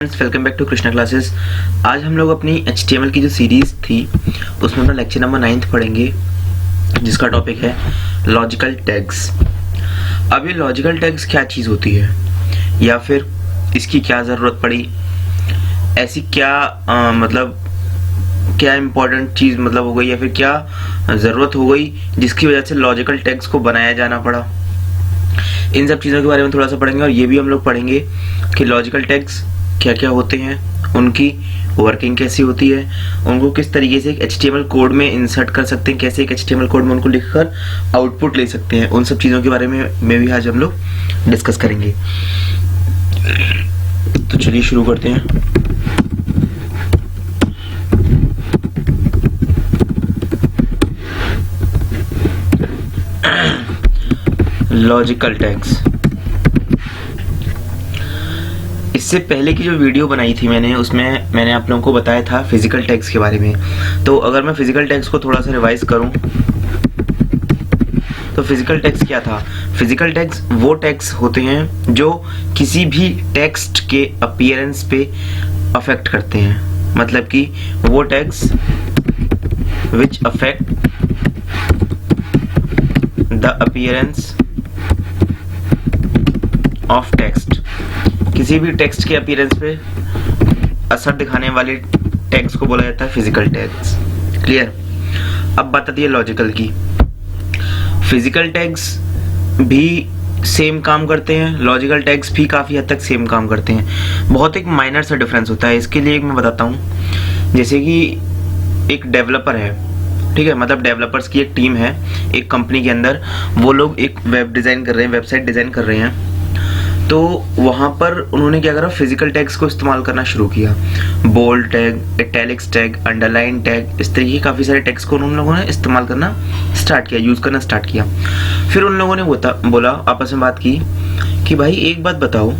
Welcome back to Krishna classes. आज हम लोग अपनी HTML की जो सीरीज थी उसमें अपना लेक्चर नंबर 9 पढ़ेंगे, जिसका टॉपिक है लॉजिकल टैग्स। अब ये लॉजिकल टैग्स क्या चीज़ होती है या फिर इसकी क्या ज़रूरत पड़ी, ऐसी क्या क्या इम्पोर्टेंट चीज़ हो गई या फिर क्या ज़रूरत हो गई जिसकी वजह से लॉजिकल टैग्स को बनाया जाना पड़ा। इन सब चीज़ों के बारे में थोड़ा सा पढ़ेंगे और ये भी हम लोग पढ़ेंगे कि लॉजिकल टैग्स क्या क्या होते हैं, उनकी वर्किंग कैसी होती है, उनको किस तरीके से एक HTML कोड में इंसर्ट कर सकते हैं, कैसे एक HTML कोड में उनको लिखकर आउटपुट ले सकते हैं। उन सब चीज़ों के बारे में भी आज हम लोग डिस्कस करेंगे। तो चलिए शुरू करते हैं। Logical tags. इससे पहले की जो वीडियो बनाई थी मैंने, उसमें मैंने आप लोगों को बताया था फिजिकल टैग्स के बारे में। तो अगर मैं फिजिकल टैग्स को थोड़ा सा रिवाइज करूं तो फिजिकल टैग्स क्या था। फिजिकल टैग्स वो टैग्स होते हैं जो किसी भी टेक्स्ट के अपीयरेंस पे अफेक्ट करते हैं, मतलब कि वो tags which affect the appearance of text. किसी भी टेक्स्ट के अपीयरेंस पे असर दिखाने वाले टैग्स को बोला जाता है फिजिकल टैग्स। क्लियर। अब बात आती है लॉजिकल की। फिजिकल टैग्स भी सेम काम करते हैं, लॉजिकल टैग्स भी काफ़ी हद तक सेम काम करते हैं। बहुत एक माइनर सा डिफरेंस होता है। इसके लिए मैं बताता हूँ। जैसे कि एक डेवलपर है, ठीक है, मतलब डेवलपर्स की एक टीम है एक कंपनी के अंदर। वो लोग एक वेब डिज़ाइन कर रहे हैं, वेबसाइट डिज़ाइन कर रहे हैं। तो वहाँ पर उन्होंने क्या करा, फिजिकल टैग्स को इस्तेमाल करना शुरू किया। Bold tag, italics tag, underline tag, इस तरीके के काफ़ी सारे टैग्स को उन लोगों ने इस्तेमाल करना स्टार्ट किया, यूज़ करना स्टार्ट किया। फिर उन लोगों ने बोला आपस में बात की कि भाई एक बात बताओ,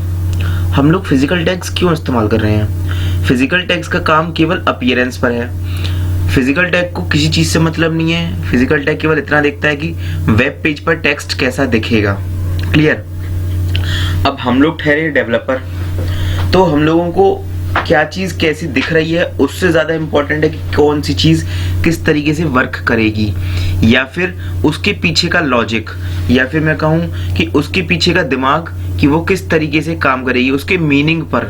हम लोग फिजिकल टैग्स क्यों इस्तेमाल कर रहे हैं। फिजिकल टैग्स का काम केवल अपीयरेंस पर है। फिजिकल टैग को किसी चीज़ से मतलब नहीं है। फिजिकल टैग केवल इतना देखता है कि वेब पेज पर टेक्स्ट कैसा दिखेगा। क्लियर। अब हम लोग ठहरे डेवलपर, तो हम लोगों को क्या चीज़ कैसी दिख रही है उससे ज़्यादा इम्पोर्टेंट है कि कौन सी चीज़ किस तरीके से वर्क करेगी, या फिर उसके पीछे का लॉजिक, या फिर मैं कहूँ कि उसके पीछे का दिमाग कि वो किस तरीके से काम करेगी, उसके मीनिंग पर,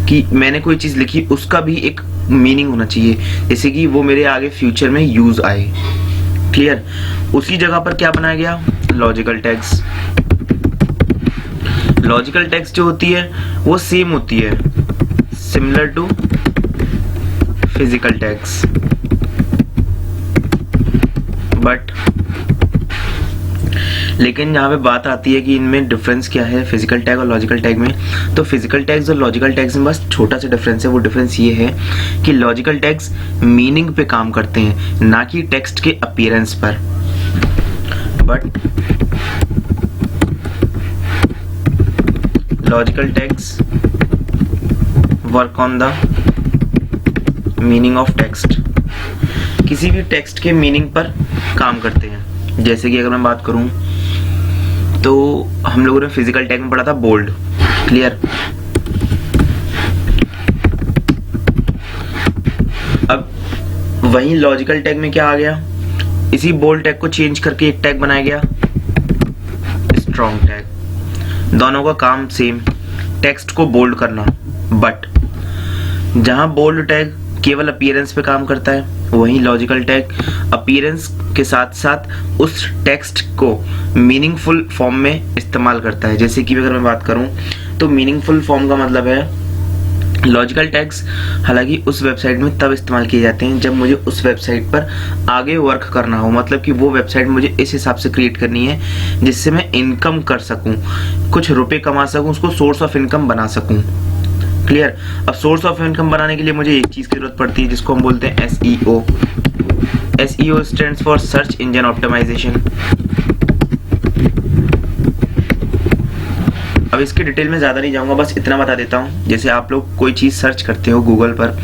कि मैंने कोई चीज़ लिखी उसका भी एक मीनिंग होना चाहिए, जैसे कि वो मेरे आगे फ्यूचर में यूज़ आए। क्लियर। उसी जगह पर क्या बनाया गया, लॉजिकल टैग्स। लॉजिकल टैग्स जो होती है वो सेम होती है, similar to physical tags, but लेकिन यहाँ पे बात आती है कि इनमें डिफरेंस क्या है फिजिकल टैग और लॉजिकल टैग में। तो फिजिकल टैग्स और लॉजिकल टैग्स में बस छोटा सा डिफरेंस है। वो डिफरेंस ये है कि लॉजिकल टैग्स मीनिंग पे काम करते हैं, ना कि टेक्स्ट के अपीयरेंस पर। But logical tags work on the meaning of text, किसी भी टेक्स्ट के मीनिंग पर काम करते हैं। जैसे कि अगर मैं बात करूं तो हम लोगों ने फिजिकल टैग में पढ़ा था बोल्ड। क्लियर। अब वहीं लॉजिकल टैग में क्या आ गया, इसी बोल्ड टैग को चेंज करके एक टैग बनाया गया स्ट्रॉन्ग टैग। दोनों का काम सेम, टेक्स्ट को बोल्ड करना। बट जहां बोल्ड टैग केवल अपीयरेंस पे काम करता है, वहीं लॉजिकल टैग अपीयरेंस के साथ साथ उस टेक्स्ट को मीनिंगफुल फॉर्म में इस्तेमाल करता है। जैसे कि अगर मैं बात करूं तो मीनिंगफुल फॉर्म का मतलब है, लॉजिकल टैग्स हालांकि उस वेबसाइट में तब इस्तेमाल किए जाते हैं जब मुझे उस वेबसाइट पर आगे वर्क करना हो, मतलब कि वो वेबसाइट मुझे इस हिसाब से क्रिएट करनी है जिससे मैं इनकम कर सकूं, कुछ रुपए कमा सकूं, उसको सोर्स ऑफ इनकम बना सकूं। क्लियर। अब सोर्स ऑफ इनकम बनाने के लिए मुझे एक चीज़ की जरूरत पड़ती है जिसको हम बोलते हैं SEO। SEO stands for search engine optimisation. अब इसके डिटेल में ज़्यादा नहीं जाऊंगा, बस इतना बता देता हूँ। जैसे आप लोग कोई चीज़ सर्च करते हो गूगल पर,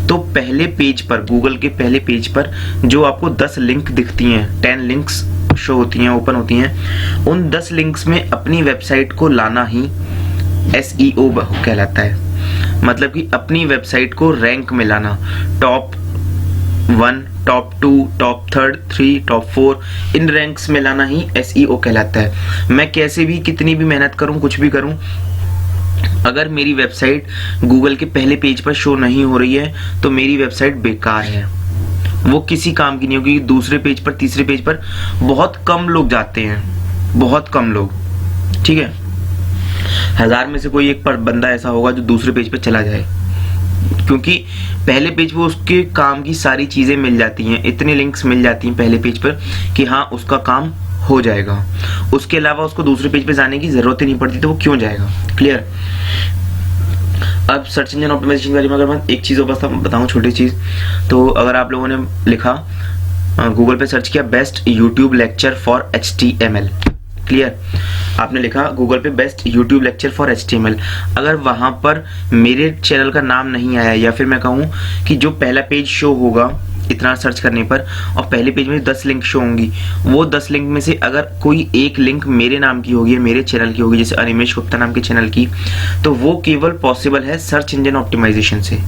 तो पहले पेज पर, गूगल के पहले पेज पर जो आपको 10 लिंक दिखती हैं, 10 लिंक्स शो होती हैं, ओपन होती हैं, उन 10 लिंक्स में अपनी वेबसाइट को लाना ही SEO कहलाता है। मतलब कि अपनी वेबसाइट को रैंक में लाना, टॉप 1, टॉप 2, टॉप 3, टॉप 4 इन रैंक्स में लाना ही SEO कहलाता है। मैं कैसे भी कितनी भी मेहनत करूं, कुछ भी करूं, अगर मेरी वेबसाइट गूगल के पहले पेज पर शो नहीं हो रही है तो मेरी वेबसाइट बेकार है, वो किसी काम की नहीं होगी। दूसरे पेज पर, तीसरे पेज पर बहुत कम लोग जाते हैं, बहुत कम लोग, ठीक है। 1000 में से कोई एक बंदा ऐसा होगा जो दूसरे पेज पर चला जाए, क्योंकि पहले पेज पर उसके काम की सारी चीजें मिल जाती हैं, इतने लिंक्स मिल जाती हैं पहले पेज पर कि हाँ उसका काम हो जाएगा। उसके अलावा उसको दूसरे पेज पे जाने की जरूरत ही नहीं पड़ती, तो वो क्यों जाएगा। क्लियर। अब सर्च इंजन ऑप्टिमाइजेशन के बारे में अगर मैं एक चीज बताऊं, छोटी चीज, तो अगर आप लोगों ने लिखा गूगल पे सर्च किया best YouTube lecture for HTML, clear, आपने लिखा गूगल पे best YouTube lecture for HTML, अगर वहां पर मेरे चैनल का नाम नहीं आया, या फिर मैं कहूं कि जो पहला पेज शो होगा इतना सर्च करने पर और पहले पेज में 10 लिंक शो होंगी, वो 10 लिंक में से अगर कोई एक लिंक मेरे नाम की होगी, मेरे चैनल की होगी, जैसे अनिमेश गुप्ता नाम के चैनल की, तो वो केवल पॉसिबल है सर्च इंजन ऑप्टिमाइजेशन से,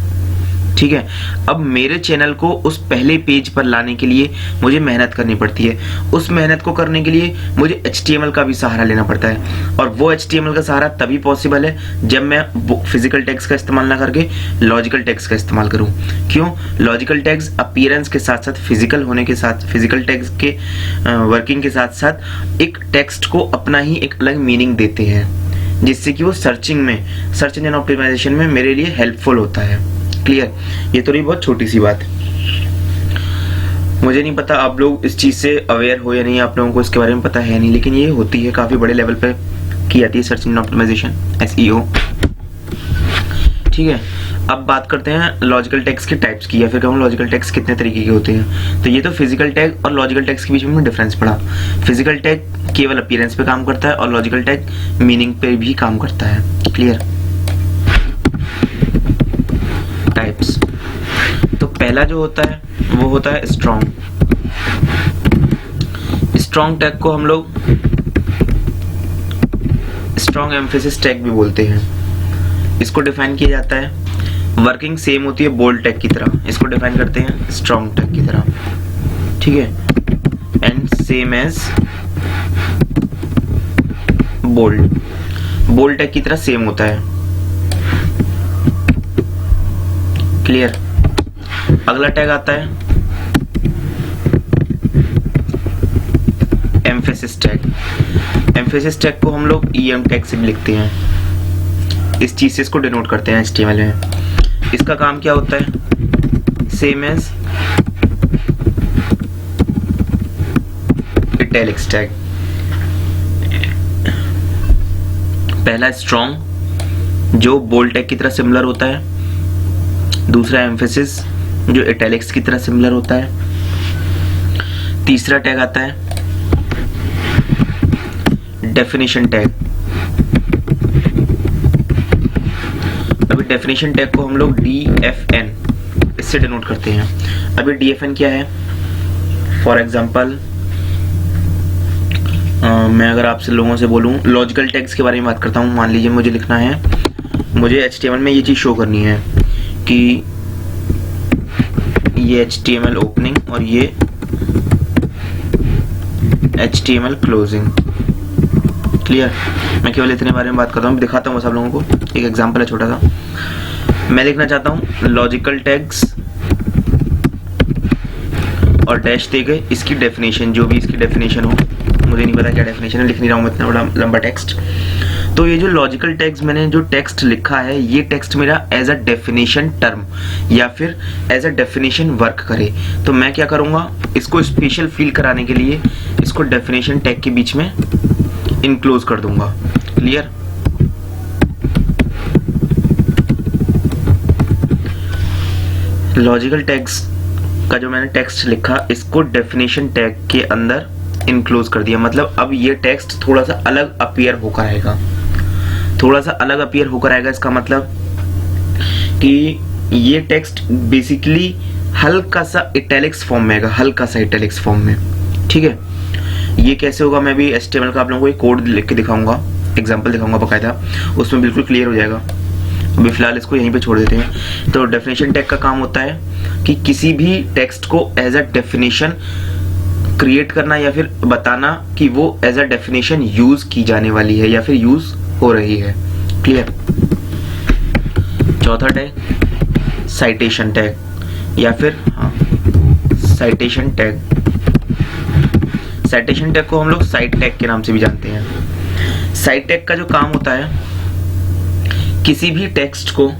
ठीक है। अब मेरे चैनल को उस पहले पेज पर लाने के लिए मुझे मेहनत करनी पड़ती है, उस मेहनत को करने के लिए मुझे HTML का भी सहारा लेना पड़ता है, और वो HTML का सहारा तभी पॉसिबल है जब मैं फिजिकल टैग्स का इस्तेमाल ना करके लॉजिकल टैग्स का इस्तेमाल करूं। क्यों? लॉजिकल टैग्स अपीयरेंस के साथ साथ, फिजिकल होने के साथ, फिजिकल टैग्स के वर्किंग के साथ साथ एक टेक्स्ट को अपना ही एक अलग मीनिंग देते हैं, जिससे कि वो सर्चिंग में, सर्च इंजन ऑप्टिमाइजेशन में मेरे लिए हेल्पफुल होता है। क्लियर। ये तो रही बहुत छोटी सी बात। मुझे नहीं पता आप लोग इस चीज से अवेयर हो या नहीं, आप लोगों को इसके बारे में पता है नहीं, लेकिन ये होती है, काफी बड़े लेवल पे की जाती है सर्च इंजन ऑप्टिमाइजेशन, SEO, ठीक है। अब बात करते हैं लॉजिकल टैग्स के टाइप्स की, या फिर कहूँ लॉजिकल टैग्स कितने तरीके के होते हैं। तो ये तो फिजिकल टैग और लॉजिकल टैग्स के बीच में डिफरेंस पड़ा। फिजिकल टैग केवल अपीयरेंस पे काम करता है और लॉजिकल टैग मीनिंग पे भी काम करता है। क्लियर। टाइप्स, तो पहला जो होता है वो होता है स्ट्रॉन्ग। स्ट्रॉन्ग टैग को हम लोग स्ट्रॉन्ग एम्फेसिस टैग भी बोलते हैं। इसको डिफाइन किया जाता है, वर्किंग सेम होती है बोल्ड टैग की तरह, इसको डिफाइन करते हैं स्ट्रॉन्ग टैग की तरह, ठीक है, and same as bold, bold tag की तरह सेम होता है। क्लियर। अगला टैग आता है एम्फेसिस टैग। एम्फेसिस टैग को हम लोग EM टैग से भी लिखते हैं, इस चीज से इसको डिनोट करते हैं HTML में। इसका काम क्या होता है? Same as italics tag. पहला स्ट्रॉन्ग जो बोल्ड टैग की तरह सिमिलर होता है, दूसरा एम्फेसिस जो इटैलिक्स की तरह सिमिलर होता है, तीसरा टैग आता है डेफिनेशन टैग। अभी डेफिनेशन टैग को हम लोग DFN इससे डिनोट करते हैं। अभी DFN क्या है? फॉर एग्जाम्पल मैं अगर आपसे लोगों से बोलूं लॉजिकल टैग्स के बारे में बात करता हूं, मान लीजिए मुझे लिखना है, मुझे HTML में ये चीज शो करनी है कि ये HTML ओपनिंग और ये HTML क्लोजिंग। क्लियर। मैं केवल इतने बारे में बात करता हूँ, दिखाता हूँ बस आप लोगों को, एक एग्जांपल है छोटा सा। मैं लिखना चाहता हूँ लॉजिकल टैग्स और डैश दे गए इसकी डेफिनेशन, जो भी इसकी डेफिनेशन हो, मुझे नहीं पता क्या डेफिनेशन है, लिख नहीं रहा हूँ इतना बड़ा लंबा टेक्स्ट। तो ये जो लॉजिकल टैग्स मैंने जो टेक्स्ट लिखा है, ये टेक्स्ट मेरा एज अ डेफिनेशन टर्म या फिर एज अ डेफिनेशन वर्क करे, तो मैं क्या करूंगा, इसको स्पेशल फील कराने के लिए इसको डेफिनेशन टैग के बीच में इनक्लोज कर दूंगा। क्लियर। लॉजिकल टैग्स का जो मैंने टेक्स्ट लिखा, इसको डेफिनेशन टैग के अंदर इनक्लोज कर दिया, मतलब अब ये टेक्स्ट थोड़ा सा अलग अपीयर होकर आएगा, थोड़ा सा अलग अपीयर होकर आएगा। इसका मतलब कि ये टेक्स्ट बेसिकली हल्का सा इटैलिक्स फॉर्म में आएगा, हल्का सा इटैलिक्स फॉर्म में, ठीक है। ये कैसे होगा, मैं भी HTML का आप लोगों को एक कोड लिख के दिखाऊंगा, एग्जांपल दिखाऊंगा बकायदा, उसमें बिल्कुल क्लियर हो जाएगा। अभी फिलहाल इसको यहीं पे छोड़ देते हैं। तो डेफिनेशन टैग का काम होता है कि किसी भी टेक्स्ट को एज अ डेफिनेशन क्रिएट करना या फिर बताना कि वो एज अ डेफिनेशन यूज की जाने वाली है या फिर यूज हो रही है। क्लियर। चौथा टैग साइटेशन टैग या फिर साइटेशन टैग। साइटेशन टैग को हम लोग साइट टैग के नाम से भी जानते हैं। साइट टैग का जो काम होता है किसी भी टेक्स्ट को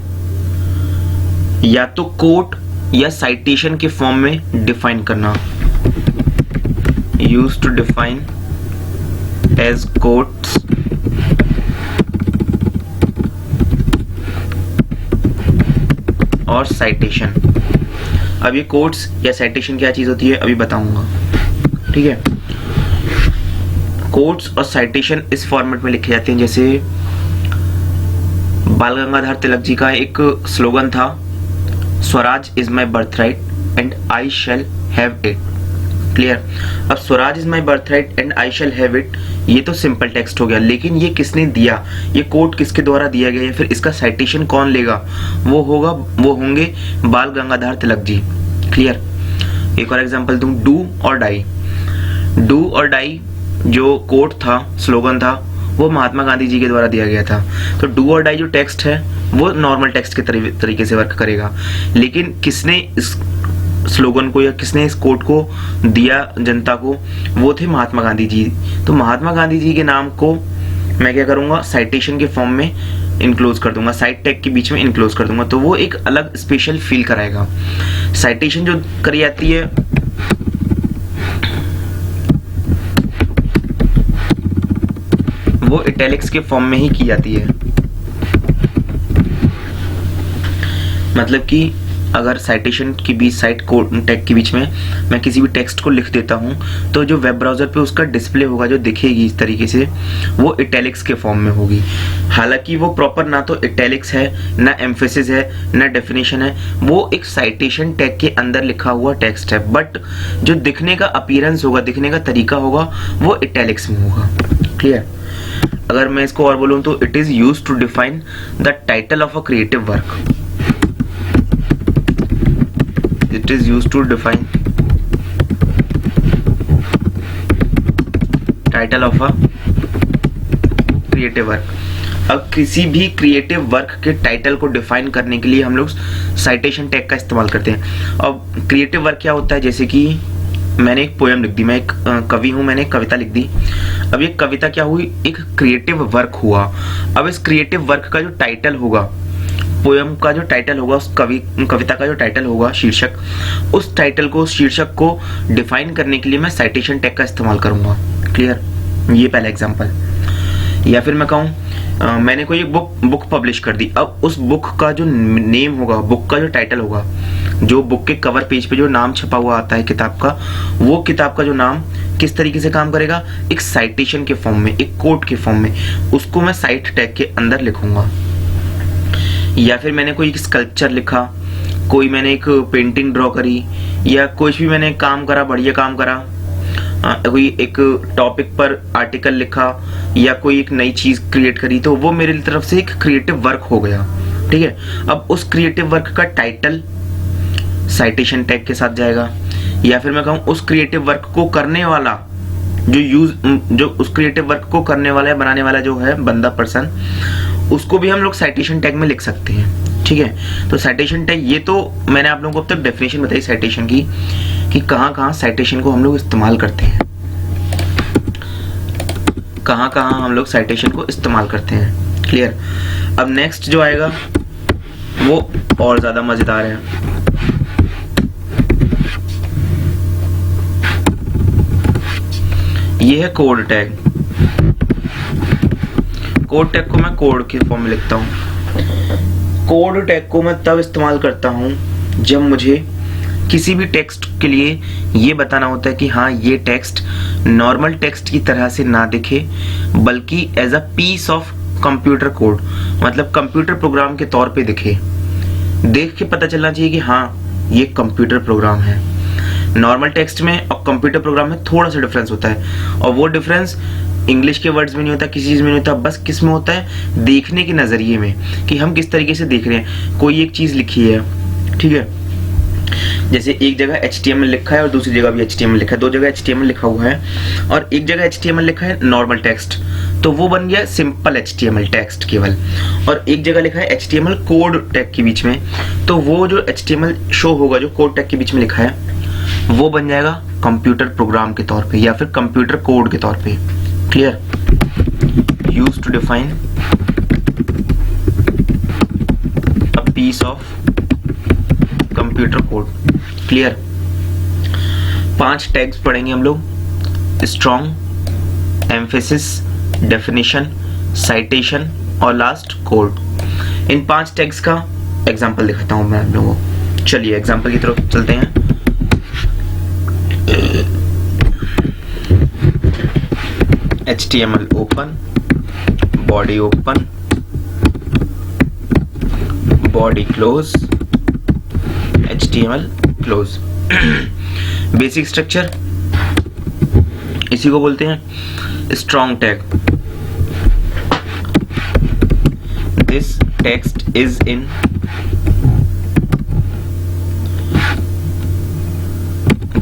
या तो कोट या साइटेशन के फॉर्म में डिफाइन करना, use to define as quotes और साइटेशन। अब ये कोट्स या साइटेशन क्या चीज होती है अभी बताऊंगा। ठीक है। कोट्स और साइटेशन इस फॉर्मेट में लिखे जाते हैं जैसे बाल गंगाधर तिलक जी का एक स्लोगन था, Swaraj is my birthright and I shall have it. Clear. अब Swaraj is my birthright and I shall have it, ये तो सिंपल टेक्स्ट हो गया, लेकिन ये किसने दिया, ये कोट किसके द्वारा दिया गया, या फिर इसका साइटेशन कौन लेगा, वो होंगे बाल गंगाधर तिलक जी। क्लियर। एक और एग्जांपल दूं, डू और डाई। डू और डाई जो कोट था, स्लोगन था, वो महात्मा गांधी जी के द्वारा दिया गया था। तो डू और डाई जो टेक्स्ट है वो नॉर्मल टेक्स्ट के तरीके से वर्क करेगा, लेकिन किसने इस स्लोगन को या किसने इस कोट को दिया जनता को, वो थे महात्मा गांधी जी। तो महात्मा गांधी जी के नाम को मैं क्या करूंगा, साइटेशन के फॉर्म में इनक्लोज कर दूंगा, साइट टैग के बीच में इनक्लोज कर दूंगा, तो वो एक अलग स्पेशल फील कराएगा। साइटेशन जो करी जाती है वो इटैलिक्स के फॉर्म में ही की जाती है। मतलब कि अगर साइटेशन के बीच, साइट टैग के बीच में मैं किसी भी टेक्स्ट को लिख देता हूं तो जो वेब ब्राउजर पे उसका डिस्प्ले होगा, जो दिखेगी इस तरीके से, वो इटैलिक्स के फॉर्म में होगी। हालांकि वो प्रॉपर ना तो इटैलिक्स है, ना एम्फेसिस है, ना डेफिनेशन है, वो एक साइटेशन टैग के अंदर लिखा हुआ टेक्स्ट है, बट जो दिखने का अपीयरेंस होगा, दिखने का तरीका होगा, वो इटैलिक्स में होगा। क्लियर। अगर मैं इसको और बोलूं तो it is used to define the title of a creative work. It is used to define title of a creative work. अब किसी भी क्रिएटिव वर्क के टाइटल को डिफाइन करने के लिए हम लोग साइटेशन टैग का इस्तेमाल करते हैं। अब क्रिएटिव वर्क क्या होता है, जैसे कि मैंने एक पोएम लिख दी, मैं एक कवि हूं, मैंने एक कविता लिख दी। अब ये कविता क्या हुई, एक क्रिएटिव वर्क हुआ। अब इस क्रिएटिव वर्क का जो टाइटल होगा, पोएम का जो टाइटल होगा, उस कविता का जो टाइटल होगा, शीर्षक, उस टाइटल को, उस शीर्षक को डिफाइन करने के लिए मैं साइटेशन टैग का इस्तेमाल करूंगा। क्लियर। ये पहला एग्जांपल। या फिर मैं कहूं मैंने कोई एक बुक पब्लिश कर दी। अब उस बुक का जो नेम होगा, बुक का जो टाइटल होगा, जो बुक के कवर पेज पे जो नाम छपा हुआ आता है किताब का, वो किताब का जो नाम किस तरीके से काम करेगा, एक साइटेशन के फॉर्म में, एक कोट के फॉर्म में, उसको मैं साइट टैग के अंदर लिखूंगा। या फिर मैंने कोई स्कल्पचर लिखा, कोई मैंने एक पेंटिंग ड्रॉ करी, या कुछ भी मैंने काम करा, बढ़िया काम करा, कोई एक टॉपिक पर आर्टिकल लिखा, या कोई एक नई चीज क्रिएट करी, तो वो मेरी तरफ से एक क्रिएटिव वर्क हो गया। ठीक है। अब उस क्रिएटिव वर्क का टाइटल साइटेशन टैग के साथ जाएगा। या फिर मैं कहूं उस क्रिएटिव वर्क को करने वाला जो उस क्रिएटिव वर्क को करने वाला है, बनाने वाला जो है बंदा, पर्सन, उसको भी हम लोग साइटेशन टैग में लिख सकते हैं। ठीक है। तो साइटेशन टैग, ये तो मैंने आप लोगों को अब तक डेफिनेशन बताई साइटेशन की, कि कहां साइटेशन को हम लोग इस्तेमाल करते हैं, कहां हम लोग साइटेशन को इस्तेमाल करते हैं। क्लियर। अब नेक्स्ट जो आएगा वो और ज्यादा मजेदार है। ये है कोड टैग। कोड टैग को मैं कोड के फॉर्म में लिखता हूं। कोड टैग को मैं तब इस्तेमाल करता हूं जब मुझे किसी भी टेक्स्ट के लिए ये बताना होता है कि हाँ, ये टेक्स्ट नॉर्मल टेक्स्ट की तरह से ना दिखे, बल्कि as a piece of computer code, मतलब कंप्यूटर प्रोग्राम के तौर पे दिखे। देख के पता चलना चाहिए कि हाँ, ये कंप्यूटर प्रोग्राम है। नॉर्मल टेक्स्ट में और कंप्यूटर प्रोग्राम में थोड़ा सा डिफरेंस होता है, और वो डिफरेंस इंग्लिश के वर्ड्स में नहीं होता, किसी चीज में नहीं होता, बस किस में होता है, देखने के नजरिए में, कि हम किस तरीके से देख रहे हैं। कोई एक चीज लिखी है, ठीक है, जैसे एक जगह HTML लिखा है और दूसरी जगह भी HTML लिखा है, दो जगह HTML लिखा हुआ है और एक जगह HTML लिखा है नॉर्मल टेक्स्ट, तो वो बन गया सिंपल HTML टेक्स्ट केवल, और एक जगह लिखा है HTML कोड टैग के बीच में, तो वो जो HTML शो होगा जो कोड टैग के बीच में लिखा है वो बन जाएगा कंप्यूटर प्रोग्राम के तौर पे या फिर कंप्यूटर कोड के तौर पे। Clear? Use to define a piece of computer code. Clear? 5 tags पढ़ेंगे हम लोग, स्ट्रॉन्ग, एम्फेसिस, डेफिनेशन, साइटेशन और लास्ट कोड। इन 5 टैग्स का एग्जांपल दिखाता हूं मैं आप लोगों को। चलिए एग्जांपल की तरफ चलते हैं। HTML open, body open, body close, HTML close. Basic structure इसी को बोलते हैं strong tag. This text is in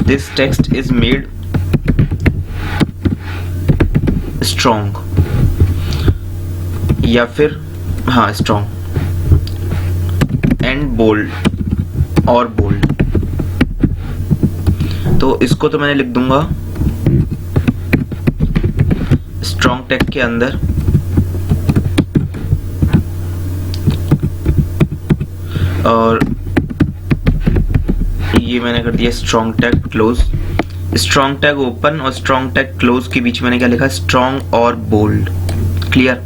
this text is made strong, या फिर हाँ स्ट्रॉन्ग एंड बोल्ड और बोल्ड। तो इसको तो मैंने लिख दूंगा स्ट्रॉन्ग टैग के अंदर, और ये मैंने कर दिया strong tag close. Strong tag open और स्ट्रॉन्ग टैग क्लोज के बीच मैंने क्या लिखा, स्ट्रॉन्ग और बोल्ड। क्लियर?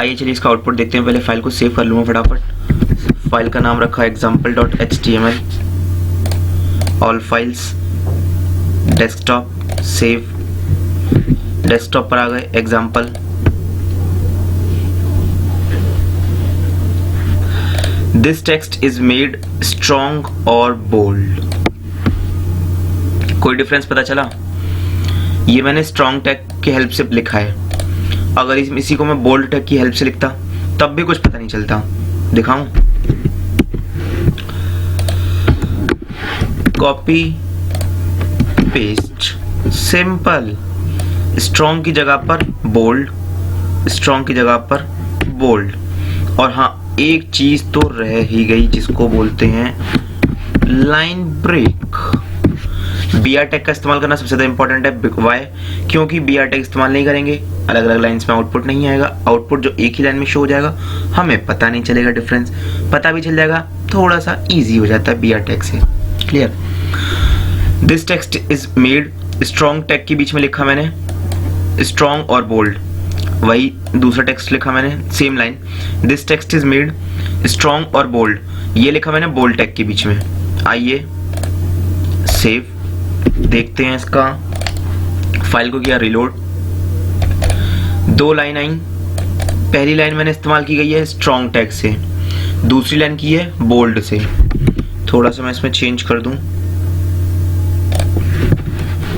आइए चलिए इसका आउटपुट देखते हैं। पहले फाइल को सेव कर लूंगा फटाफट। फाइल का नाम रखा है example.html, all files, desktop, save. Desktop पर आ गए example. This text is made strong और बोल्ड। कोई डिफरेंस पता चला? ये मैंने स्ट्रॉन्ग टैग की हेल्प से लिखा है, अगर इसी को मैं बोल्ड टैग की हेल्प से लिखता तब भी कुछ पता नहीं चलता। दिखाऊं? Copy paste, simple. स्ट्रॉन्ग की जगह पर बोल्ड, स्ट्रॉन्ग की जगह पर बोल्ड। और हाँ, एक चीज तो रह ही गई जिसको बोलते हैं लाइन ब्रेक। BR टैग का इस्तेमाल करना सबसे ज्यादा इंपॉर्टेंट है। वाई? क्योंकि BR टैग इस्तेमाल नहीं करेंगे, अलग अलग लाइंस में आउटपुट नहीं आएगा। आउटपुट जो एक ही लाइन में शो हो जाएगा, हमें पता नहीं चलेगा डिफरेंस। पता भी चल जाएगा, थोड़ा सा इजी हो जाता है BR टैग से। Clear? This text is made, strong tag के बीच में लिखा मैंने स्ट्रॉन्ग और बोल्ड, वही दूसरा टेक्स्ट लिखा मैंने same line. This text is made strong और बोल्ड, ये लिखा मैंने बोल्ड टैग के बीच में। आइए सेव, देखते हैं इसका। फाइल को किया रिलोड, 2 लाइन आई। पहली लाइन मैंने इस्तेमाल की गई है स्ट्रॉन्ग टैग से, दूसरी लाइन की है बोल्ड से। थोड़ा सा मैं इसमें चेंज कर दूं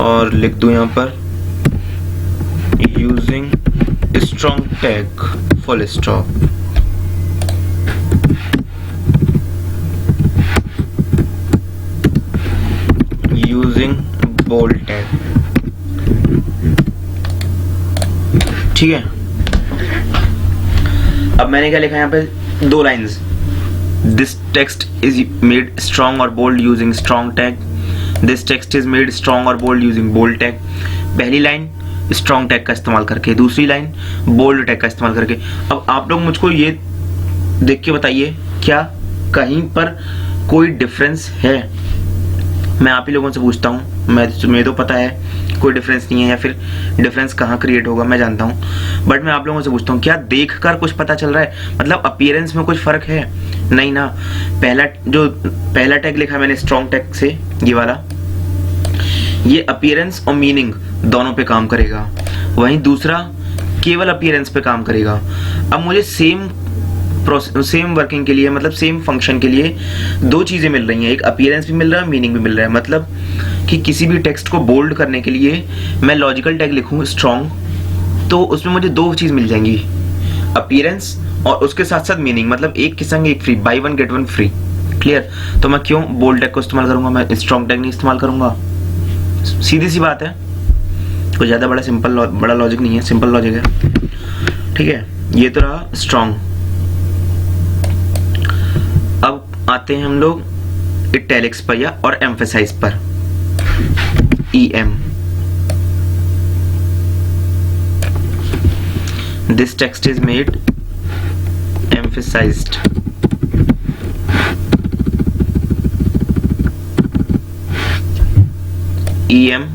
और लिख दूं यहां पर using strong tag full stop. Using bold tag. ठीक है, अब मैंने क्या लिखा यहाँ पे, 2 lines. This text is made strong और bold using strong tag. This text is made strong और बोल्ड यूजिंग बोल्ड टैग। पहली लाइन स्ट्रॉन्ग टैग का इस्तेमाल करके, दूसरी लाइन बोल्ड टैग का इस्तेमाल करके। अब आप लोग मुझको ये देख के बताइए, क्या कहीं पर कोई डिफरेंस है? मैं आप ही लोगों से पूछता हूँ, मुझे तो पता है कोई डिफरेंस नहीं है, या फिर डिफरेंस कहाँ क्रिएट होगा मैं जानता हूँ, बट मैं आप लोगों से पूछता हूँ, क्या देखकर कुछ पता चल रहा है? मतलब अपीयरेंस में कुछ फर्क है? नहीं ना। पहला टैग लिखा मैंने स्ट्रॉन्ग टैग से, ये वाला, ये अपीयरेंस और मीनिंग दोनों पे काम करेगा, वहीं दूसरा केवल अपीयरेंस पे काम करेगा। अब मुझे सेम सेम वर्किंग के लिए, मतलब सेम फंक्शन के लिए दो चीजें मिल रही हैं, एक अपीयरेंस भी मिल रहा है, मीनिंग भी मिल रहा है। मतलब कि किसी भी टेक्स्ट को बोल्ड करने के लिए मैं लॉजिकल टैग लिखूं स्ट्रॉन्ग, तो उसमें मुझे दो चीज मिल जाएंगी, अपीयरेंस और उसके साथ साथ मीनिंग, मतलब एक के संग एक free, by one get one free. Clear? तो मैं क्यों बोल्ड टैग को इस्तेमाल करूंगा, मैं स्ट्रॉन्ग टैग नहीं इस्तेमाल करूंगा। सीधी सी बात है, कोई ज्यादा बड़ा लॉजिक नहीं है, सिंपल लॉजिक है। ठीक है, ये तो रहा स्ट्रॉन्ग। अब आते हैं हम लोग इटैलिक्स पर या और एम्फेसाइज पर। EM, this text is made emphasized. EM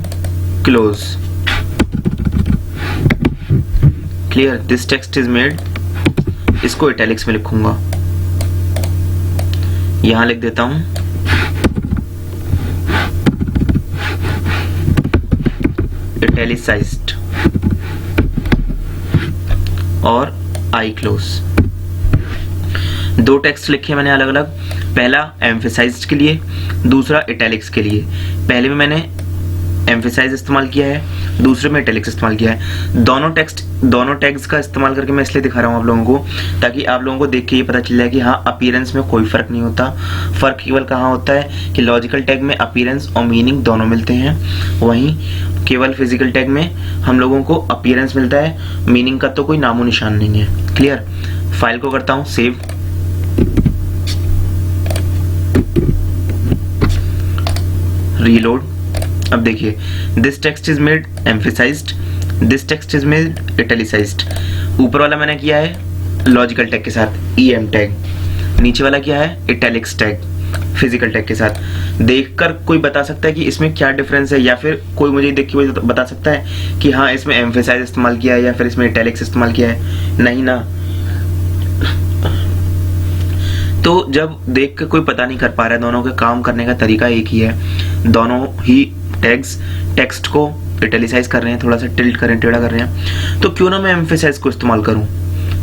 close. Clear? This text is made, इसको इटैलिक्स में लिखूंगा, यहां लिख देता हूं इटैलिसाइज्ड और आई क्लोज। दो टेक्स्ट लिखे मैंने अलग अलग, पहला एम्फेसाइज्ड के लिए, दूसरा इटैलिक्स के लिए। पहले में मैंने एम्फेसाइज इस्तेमाल किया है, दूसरे में इटैलिक्स इस्तेमाल किया है। दोनों टैग्स का इस्तेमाल करके मैं इसलिए दिखा रहा हूँ आप लोगों को, ताकि आप लोगों को देख के ये पता चल जाए कि हाँ, अपीयरेंस में कोई फर्क नहीं होता। फर्क केवल कहाँ होता है कि लॉजिकल टैग में अपीयरेंस और मीनिंग दोनों मिलते हैं, वहीं केवल फिजिकल टैग में हम लोगों को अपीयरेंस मिलता है, मीनिंग का तो कोई नामो निशान नहीं है। क्लियर? फाइल को करता हूँ सेव, रीलोड। अब देखिए, this text is made emphasised, this text is made italicised. ऊपर वाला मैंने किया है लॉजिकल टैग के साथ EM टैग, नीचे वाला क्या है इटैलिक्स टैग फिजिकल टैग के साथ। देखकर कोई बता सकता है कि इसमें क्या डिफरेंस है, या फिर कोई मुझे देख के बता सकता है कि हाँ, इसमें एम्फेसाइज इस्तेमाल किया है या फिर इसमें इटैलिक्स इस्तेमाल किया है? नहीं ना। तो जब देख के कोई पता नहीं कर पा रहा है, दोनों के काम करने का तरीका एक ही है, दोनों ही टैग्स टेक्स्ट को इटैलिसाइज कर रहे हैं, थोड़ा सा टिल्ट कर रहे हैं, टेढ़ा कर रहे हैं, तो क्यों ना मैं एम्फेसाइज को इस्तेमाल करूं।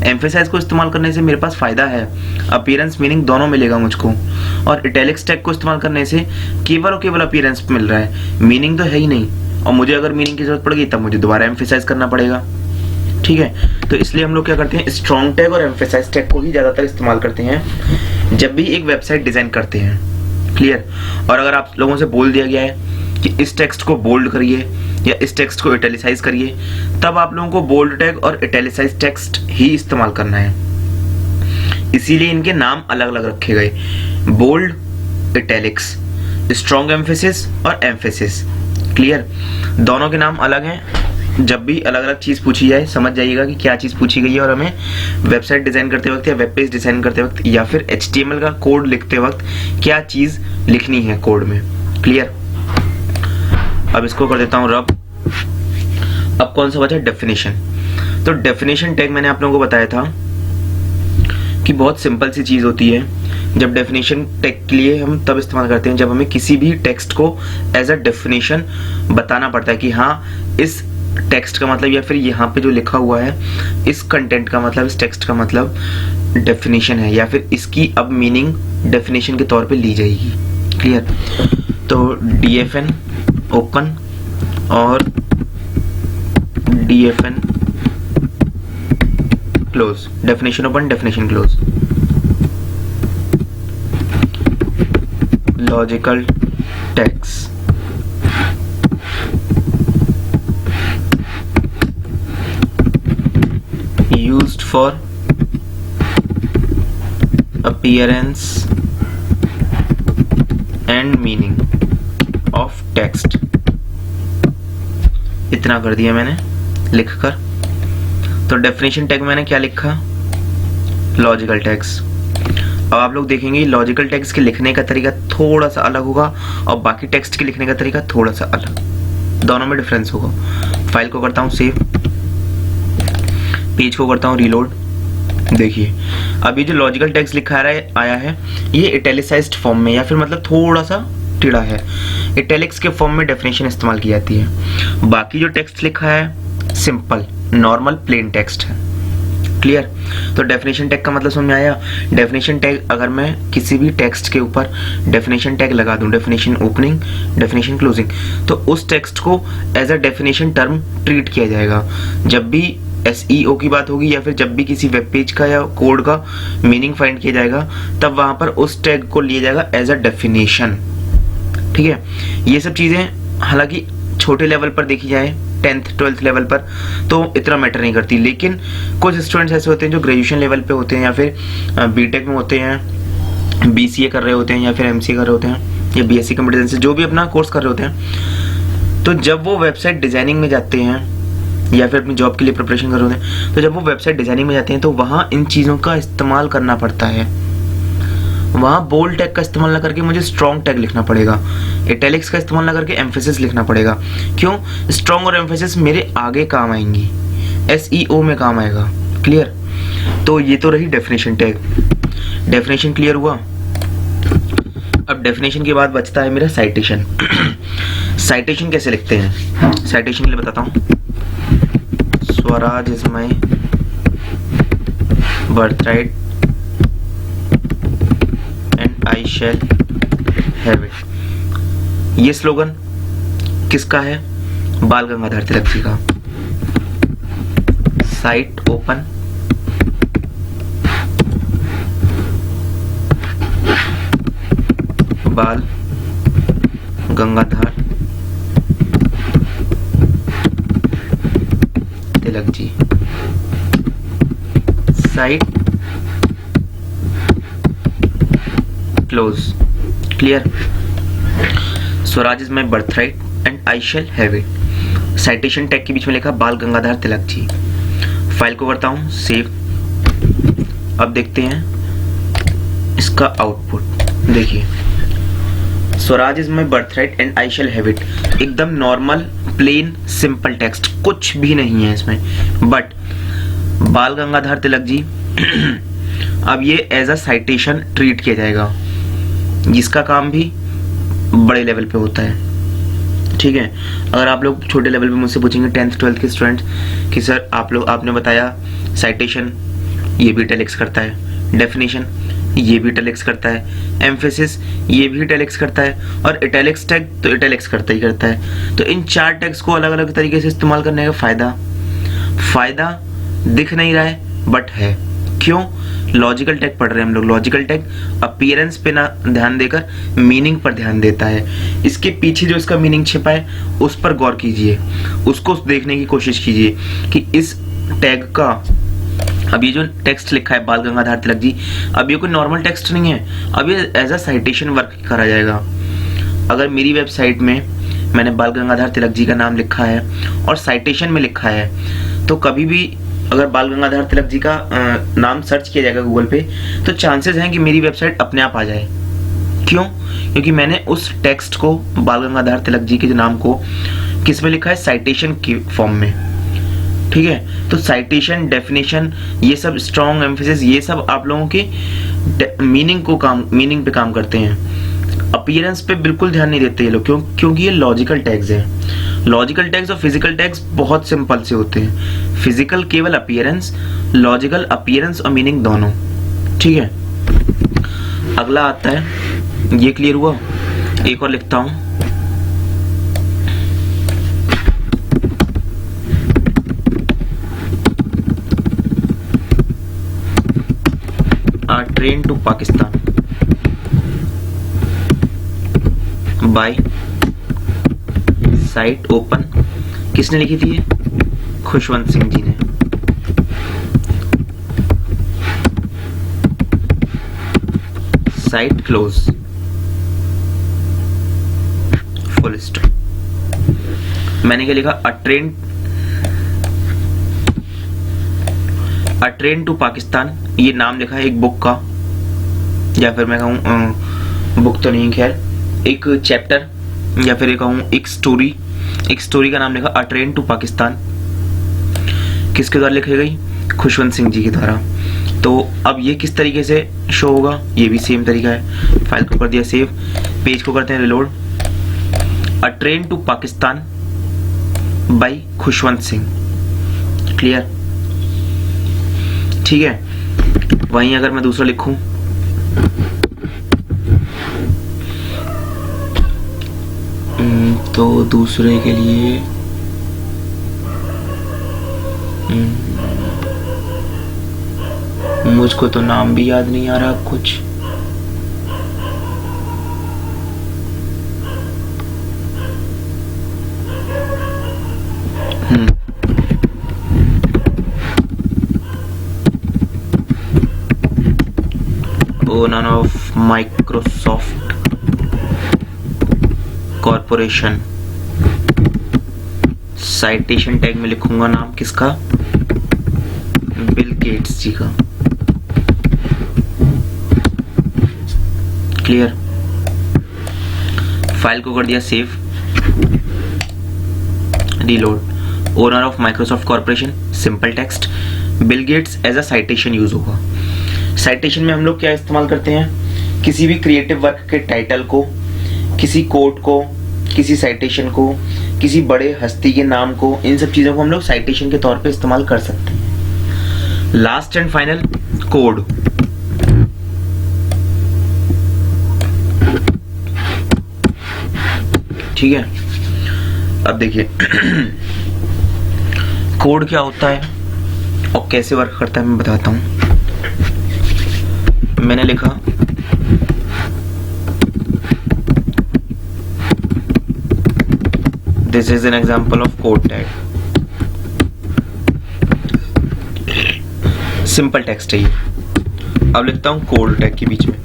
एम्फेसाइज को इस्तेमाल करने से मेरे पास फायदा है, अपीयरेंस मीनिंग दोनों मिलेगा मुझको, और इटैलिक्स टैग को इस्तेमाल करने से केवल और केवल अपीयरेंस मिल रहा है, मीनिंग तो है ही नहीं, और मुझे अगर मीनिंग की जरूरत पड़ेगी तब मुझे दोबारा एम्फेसाइज करना पड़ेगा। ठीक है, तो इसलिए हम लोग क्या करते हैं, स्ट्रॉन्ग टैग और एम्फेसाइज टैग को ही ज्यादातर इस्तेमाल करते हैं जब भी एक वेबसाइट डिजाइन करते हैं। क्लियर? और अगर आप लोगों से बोल दिया गया है कि इस टेक्स्ट को बोल्ड करिए या इस टेक्स्ट को इटैलिसाइज करिए, तब आप लोगों को बोल्ड टैग और इटैलिसाइज टेक्स्ट ही इस्तेमाल करना है। इसीलिए इनके नाम अलग अलग रखे गए, बोल्ड, इटैलिक्स, स्ट्रॉन्ग एम्फेसिस और एम्फेसिस। क्लियर? दोनों के नाम अलग हैं। जब भी अलग अलग चीज पूछी जाए समझ जाइएगा कि क्या चीज पूछी गई है, और हमें वेबसाइट डिजाइन करते वक्त या वेब पेज डिजाइन करते वक्त या फिर HTML का कोड लिखते वक्त क्या चीज लिखनी है कोड में। क्लियर? अब इसको कर देता हूं रब। अब कौन सा बचा, डेफिनेशन। तो डेफिनेशन टैग मैंने आप लोगों को बताया था कि बहुत सिंपल सी चीज होती है। जब डेफिनेशन टैग के लिए हम तब इस्तेमाल करते हैं जब हमें किसी भी टेक्स्ट को एज अ डेफिनेशन बताना पड़ता है कि हाँ, इस टेक्स्ट का मतलब या फिर यहाँ पे जो लिखा हुआ है इस कंटेंट का मतलब, इस टेक्स्ट का मतलब डेफिनेशन है, या फिर इसकी अब मीनिंग डेफिनेशन के तौर पे ली जाएगी। क्लियर? तो DFN ओपन और DFN close, definition open, definition close. Logical tags, used for appearance and meaning of text। इतना कर दिया मैंने लिखकर। तो डेफिनेशन टैग मैंने क्या लिखा, लॉजिकल टैग्स। अब आप लोग देखेंगे लॉजिकल टैग्स के लिखने का तरीका थोड़ा सा अलग होगा और बाकी टेक्स्ट के लिखने का तरीका थोड़ा सा अलग, दोनों में डिफरेंस होगा। फाइल को करता हूँ सेव, पेज को करता हूँ रीलोड। देखिए, अब ये जो लॉजिकल टैग्स लिखा आया है ये इटैलिसाइज्ड फॉर्म में, या फिर मतलब थोड़ा सा टेढ़ा है। इटैलिक्स के फॉर्म में डेफिनेशन इस्तेमाल की जाती है। बाकी जो टेक्स्ट लिखा है सिंपल नॉर्मल प्लेन टेक्स्ट है। क्लियर। तो डेफिनेशन टैग का मतलब समझ में आया। डेफिनेशन टैग अगर मैं किसी भी टेक्स्ट के ऊपर डेफिनेशन टैग लगा दूं, डेफिनेशन ओपनिंग, डेफिनेशन क्लोजिंग, तो उस टेक्स्ट को as a definition term treat किया जाएगा। जब भी SEO की बात होगी या फिर जब भी किसी वेब पेज का या कोड का मीनिंग फाइंड किया जाएगा, तब वहां पर उस टैग को लिया जाएगा एज अ डेफिनेशन। ठीक है, ये सब चीजें हालांकि छोटे लेवल पर देखी जाए 10th 12th लेवल पर तो इतना मैटर नहीं करती, लेकिन कुछ स्टूडेंट्स ऐसे होते हैं जो ग्रेजुएशन लेवल पे होते हैं या फिर बीटेक में होते हैं, BCA कर रहे होते हैं या फिर MCA कर रहे होते हैं या BSc कंप्यूटर साइंस, जो भी अपना कोर्स कर रहे होते हैं। तो जब वो वेबसाइट डिजाइनिंग में जाते हैं या फिर अपनी जॉब के लिए प्रिपरेशन कर रहे होते हैं, तो जब वो वेबसाइट डिजाइनिंग में जाते हैं तो वहाँ इन चीज़ों का इस्तेमाल करना पड़ता है। वहाँ बोल्ड टैग का इस्तेमाल ना करके मुझे स्ट्रॉन्ग टैग लिखना पड़ेगा, इटैलिक्स का इस्तेमाल ना करके एम्फेसिस लिखना पड़ेगा। क्यों? स्ट्रॉन्ग और एम्फेसिस मेरे आगे काम आएंगी, SEO में काम आएगा। क्लियर। तो ये तो रही डेफिनेशन टैग। डेफिनेशन क्लियर हुआ। अब डेफिनेशन के बाद बचता है मेरा साइटेशन। साइटेशन कैसे लिखते हैं? साइटेशन के लिए बताता हूँ। Swaraj is my birthright and I shall have it. ये स्लोगन किसका है? बाल गंगाधर तिलक जी का। Cite open, Bal Gangadhar Tilak ji. Cite close. Clear. Swaraj is my birthright and I shall have it. Citation tag के बीच में लिखा बाल गंगाधर तिलक जी। फाइल को करता हूं सेव। अब देखते हैं इसका आउटपुट। देखिए, Swaraj is my birthright and I shall have it, एकदम नॉर्मल प्लेन सिंपल टेक्स्ट, कुछ भी नहीं है इसमें। बट बाल गंगाधर तिलक जी अब ये एज अ साइटेशन ट्रीट किया जाएगा, जिसका काम भी बड़े लेवल पे होता है। ठीक है। अगर आप लोग छोटे लेवल पे मुझसे पूछेंगे 10th 12th के स्टूडेंट कि सर आपने बताया साइटेशन ये भी इटैलिक्स करता है, डेफिनेशन ये भी इटैलिक्स करता है, एम्फेसिस ये भी इटैलिक्स करता है, और इटैलिक्स टैग तो इटैलिक्स करता ही करता है। तो इन 4 टैग्स को अलग अलग तरीके से इस्तेमाल करने का फायदा दिख नहीं रहा है बट है। क्यों? लॉजिकल टैग पढ़ रहे हैं हम लोग। लॉजिकल टैग अपीयरेंस पे ना ध्यान देकर मीनिंग पर ध्यान देता है। इसके पीछे जो इसका मीनिंग छिपा है उस पर गौर कीजिए, उसको देखने की कोशिश कीजिए कि इस टैग का, अब ये जो टेक्स्ट लिखा है बाल गंगाधर तिलक जी, अब ये कोई नॉर्मल टेक्स्ट नहीं है, अब ये एज अ साइटेशन वर्क करा जाएगा। अगर मेरी वेबसाइट में मैंने बाल गंगाधर तिलक जी का नाम लिखा है और साइटेशन में लिखा है, तो कभी भी अगर बाल गंगाधर तिलक जी का नाम सर्च किया जाएगा गूगल पे, तो चांसेस हैं कि मेरी वेबसाइट अपने आप आ जाए। क्यों? क्योंकि मैंने उस टेक्स्ट को, बाल गंगाधर तिलक जी के जो नाम को, किस में लिखा है? साइटेशन की फॉर्म में। ठीक है। तो साइटेशन, डेफिनेशन, ये सब स्ट्रॉन्ग एम्फेसिस, ये सब आप लोगों के मीनिंग पे काम करते हैं। अपीयरेंस पे बिल्कुल ध्यान नहीं देते ये लोग। क्योंकि ये लॉजिकल टैग्स हैं। लॉजिकल टैग्स और फिजिकल टैग्स बहुत सिंपल से होते हैं। फिजिकल केवल अपीयरेंस, लॉजिकल अपीयरेंस और मीनिंग दोनों। ठीक है। अगला आता है, ये क्लियर हुआ। एक और लिखता हूं, train to Pakistan by cite open. किसने लिखी थी ये? खुशवंत सिंह जी ने। Cite close, full stop. मैंने क्या लिखा? अ ट्रेन टू पाकिस्तान, ये नाम लिखा है एक बुक का, या फिर मैं कहूँ बुक तो नहीं, खैर एक चैप्टर, या फिर कहूँ एक स्टोरी का नाम लिखा अ ट्रेन टू पाकिस्तान। किसके द्वारा लिखी गई? खुशवंत सिंह जी के द्वारा। तो अब ये किस तरीके से शो होगा? ये भी सेम तरीका है। फाइल को कर दिया सेव, पेज को करते हैं reload. A train to Pakistan by Khushwant Singh. Clear. ठीक है। वहीं अगर मैं दूसरा लिखूं तो दूसरे के लिए मुझको तो नाम भी याद नहीं आ रहा कुछ। Owner of Microsoft corporation. Citation tag में लिखूंगा नाम किसका, बिल गेट्स जी का। क्लियर। फाइल को कर दिया save, reload. Owner of Microsoft corporation, simple text, Bill Gates as a citation use होगा। साइटेशन में हम लोग क्या इस्तेमाल करते हैं, किसी भी क्रिएटिव वर्क के टाइटल को, किसी कोट को, किसी साइटेशन को, किसी बड़े हस्ती के नाम को, इन सब चीजों को हम लोग साइटेशन के तौर पे इस्तेमाल कर सकते हैं। Last and final code. ठीक है। अब देखिए कोड क्या होता है और कैसे वर्क करता है मैं बताता हूं। मैंने लिखा this is an example of code tag, simple text है ये। अब लिखता हूं कोड टैग के बीच में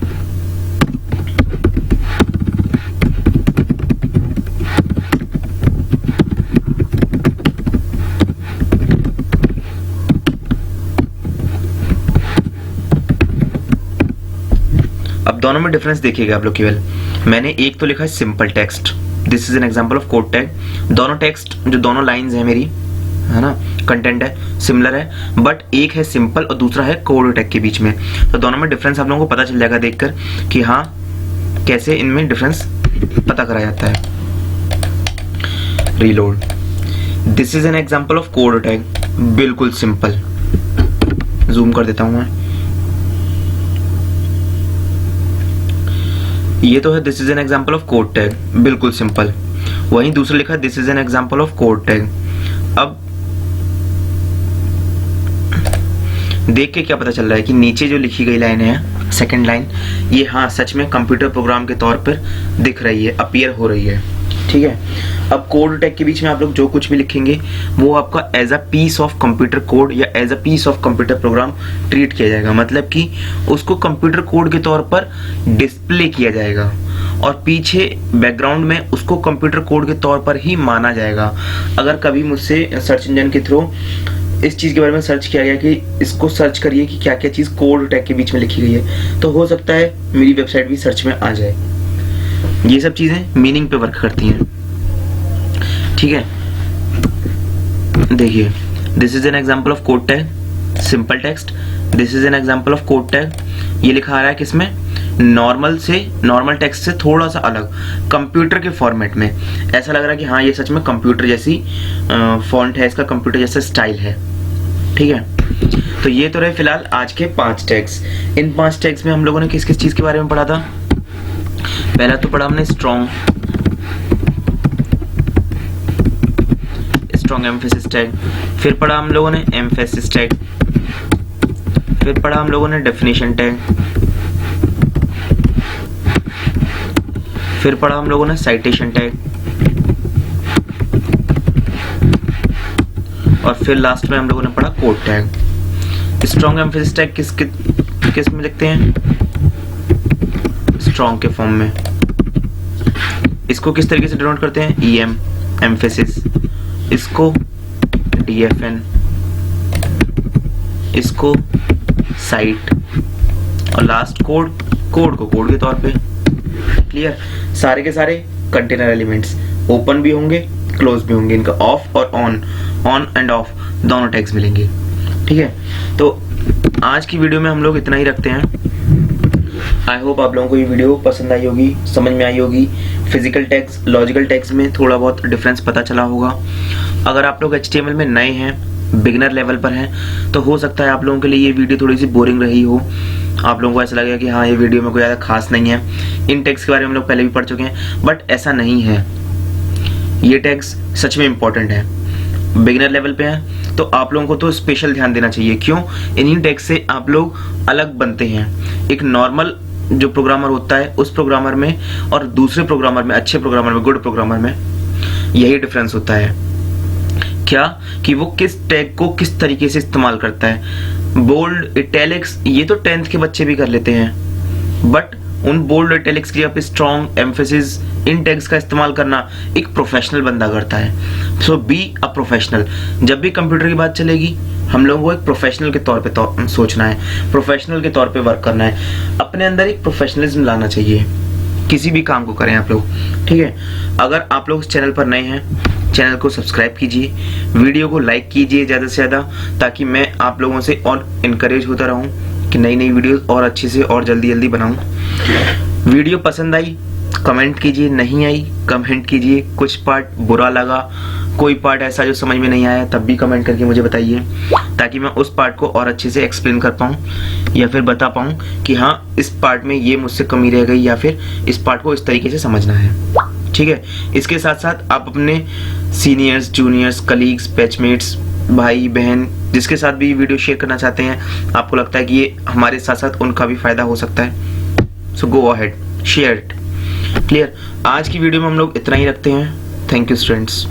दोनों में डिफरेंस देखिएगा आप लोग केवल। मैंने एक तो लिखा है simple text, this is an example of code tag. दोनों टेक्स्ट जो दोनों लाइंस है मेरी, है ना, कंटेंट है सिमिलर है, बट एक है सिंपल और दूसरा है कोड टैग के बीच में। तो दोनों में डिफरेंस आप लोगों को पता चल जाएगा देखकर कि हाँ कैसे इनमें डिफरेंस पता करा जाता है। Reload. This is an example of code tag, बिल्कुल सिंपल। जूम कर देता हूं मैं। ये तो है this is an example of code tag, बिल्कुल सिंपल। वहीं दूसरा लिखा this is an example of code tag. अब देख के क्या पता चल रहा है कि नीचे जो लिखी गई लाइन है, सेकंड लाइन, ये हाँ सच में कंप्यूटर प्रोग्राम के तौर पर दिख रही है, अपीयर हो रही है। ठीक है। अब कोड टैग के बीच में आप लोग जो कुछ भी लिखेंगे वो आपका as a piece of computer code या as a piece of computer program treat किया जाएगा। मतलब कि उसको कंप्यूटर कोड के तौर पर डिस्प्ले किया जाएगा और पीछे बैकग्राउंड में उसको कंप्यूटर कोड के तौर पर ही माना जाएगा। अगर कभी मुझसे सर्च इंजन के थ्रू इस चीज के बारे में सर्च किया गया कि इसको सर्च करिए कि क्या क्या चीज कोड टैग के बीच में लिखी गई है, तो हो सकता है मेरी वेबसाइट भी सर्च में आ जाए। ये सब चीजें मीनिंग पे वर्क करती हैं। ठीक है। देखिए this is an example of code tag, simple text. This is an example of code tag. ये लिखा आ रहा है किसमें, नॉर्मल टेक्स्ट से थोड़ा सा अलग, कंप्यूटर के फॉर्मेट में। ऐसा लग रहा है कि हाँ ये सच में कंप्यूटर जैसी फॉन्ट है, इसका कंप्यूटर जैसा स्टाइल है। ठीक है। तो ये तो रहे फिलहाल आज के 5 टैग्स। इन 5 टैग्स में हम लोगों ने किस किस चीज के बारे में पढ़ा था। पहला तो पढ़ा हमने स्ट्रॉन्ग एम्फेसिस टैग, फिर पढ़ा हम लोगों ने एम्फेसिस टैग, फिर पढ़ा हम लोगों ने डेफिनेशन टैग, फिर पढ़ा हम लोगों ने साइटेशन टैग, और फिर लास्ट में हम लोगों ने पढ़ा code tag. Strong emphasis tag किस में लिखते हैं, स्ट्रॉन्ग के फॉर्म में। इसको किस तरीके से डिनोट करते हैं, ईएम एम्फेसिस, इसको डीएफएन, इसको साइट, और लास्ट कोड को कोड के तौर पे। क्लियर। सारे के सारे कंटेनर एलिमेंट्स ओपन भी होंगे, क्लोज भी होंगे, इनका ऑफ और ऑन एंड ऑफ दोनों टैग्स मिलेंगे। ठीक है। तो आज की वीडियो में हम लोग इतना ही रखते हैं। आई होप आप लोगों को ये वीडियो पसंद आई होगी, समझ में आई होगी। फिजिकल टैग्स, लॉजिकल टैग्स में थोड़ा बहुत डिफरेंस पता चला होगा। अगर आप लोग HTML में नए हैं बिगिनर लेवल पर हैं तो हो सकता है आप लोगों के लिए ये वीडियो थोड़ी सी बोरिंग रही हो, आप लोगों को ऐसा लगेगा कि हाँ ये वीडियो में कोई ज़्यादा खास नहीं है, इन टैग्स के बारे में हम लोग पहले भी पढ़ चुके हैं, बट ऐसा नहीं है। ये टैग्स सच में इम्पोर्टेंट है, बिगिनर लेवल पे हैं तो आप लोगों को तो स्पेशल ध्यान देना चाहिए। क्यों? इन्हीं टैग्स से आप लोग अलग बनते हैं। एक नॉर्मल जो प्रोग्रामर होता है उस प्रोग्रामर में और दूसरे प्रोग्रामर में, अच्छे प्रोग्रामर में, गुड प्रोग्रामर में यही डिफरेंस होता है। क्या? कि वो किस टैग को किस तरीके से इस्तेमाल करता है। बोल्ड, इटैलिक्स ये तो 10th के बच्चे भी कर लेते हैं, बट उन बोल्ड इटैलिक्स की आप स्ट्रॉन्ग एम्फेसिस इन टैग्स का इस्तेमाल करना एक प्रोफेशनल बंदा करता है। सो बी अ प्रोफेशनल। जब भी कंप्यूटर की बात चलेगी हम लोगों को एक प्रोफेशनल के तौर पे सोचना है, प्रोफेशनल के तौर पे वर्क करना है, अपने अंदर एक प्रोफेशनलिज्म लाना चाहिए किसी भी काम को करें आप लोग, ठीक है। अगर आप लोग इस चैनल पर नए हैं, चैनल को सब्सक्राइब कीजिए, वीडियो को लाइक कीजिए ज़्यादा से ज़्यादा, ताकि मैं आप लोगों से और इनकरेज होता रहूं कि नई नई वीडियोस और अच्छे से और जल्दी जल्दी बनाऊं। वीडियो पसंद आई कमेंट कीजिए, नहीं आई कमेंट कीजिए, कुछ पार्ट बुरा लगा, कोई पार्ट ऐसा जो समझ में नहीं आया तब भी कमेंट करके मुझे बताइए, ताकि मैं उस पार्ट को और अच्छे से एक्सप्लेन कर पाऊँ या फिर बता पाऊँ कि हाँ इस पार्ट में ये मुझसे कमी रह गई या फिर इस पार्ट को इस तरीके से समझना है, ठीक है। इसके साथ साथ आप अपने सीनियर्स, जूनियर्स, कलीग्स, बैचमेट्स, भाई बहन जिसके साथ भी वीडियो शेयर करना चाहते हैं, आपको लगता है कि ये हमारे साथ साथ उनका भी फायदा हो सकता है, so go ahead, share it. Clear? आज की वीडियो में हम लोग इतना ही रखते हैं। Thank you students.